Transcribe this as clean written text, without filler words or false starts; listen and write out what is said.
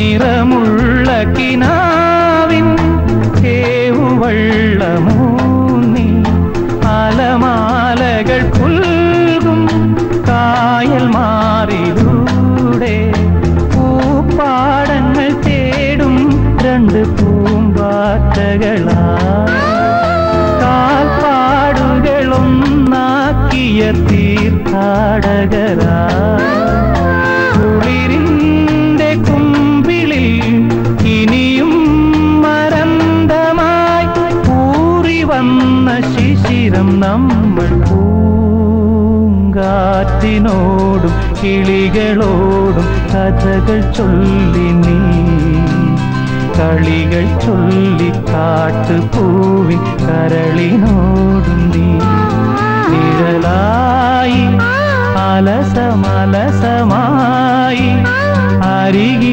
നിറമുള്ള കിനാവിൻ കേവുവള്ളമൂന്നി അലമാലകൾ പുൽകും കായൽ മാറിലൂടെ പൂപ്പാടങ്ങൾ തേടും രണ്ട് പൂമ്പാറ്റകളാ കാൽപ്പാടുകളൊന്നാക്കിയ തീർത്ഥാടകരാ കുളിരിന്റെ കുമ്പിളിൽ ഇനിയും മരന്തമായി ഊറി വന്ന ശിശിരം നമ്മൾ പൂങ്കാറ്റിനോടും കിളികളോടും കഥകൾ ചൊല്ലി നീ കളികൾ ചൊല്ലി കാട്ടുപൂവിൻ കരളിനോടും നീ നിഴലായി അലസമലസമായി അരികി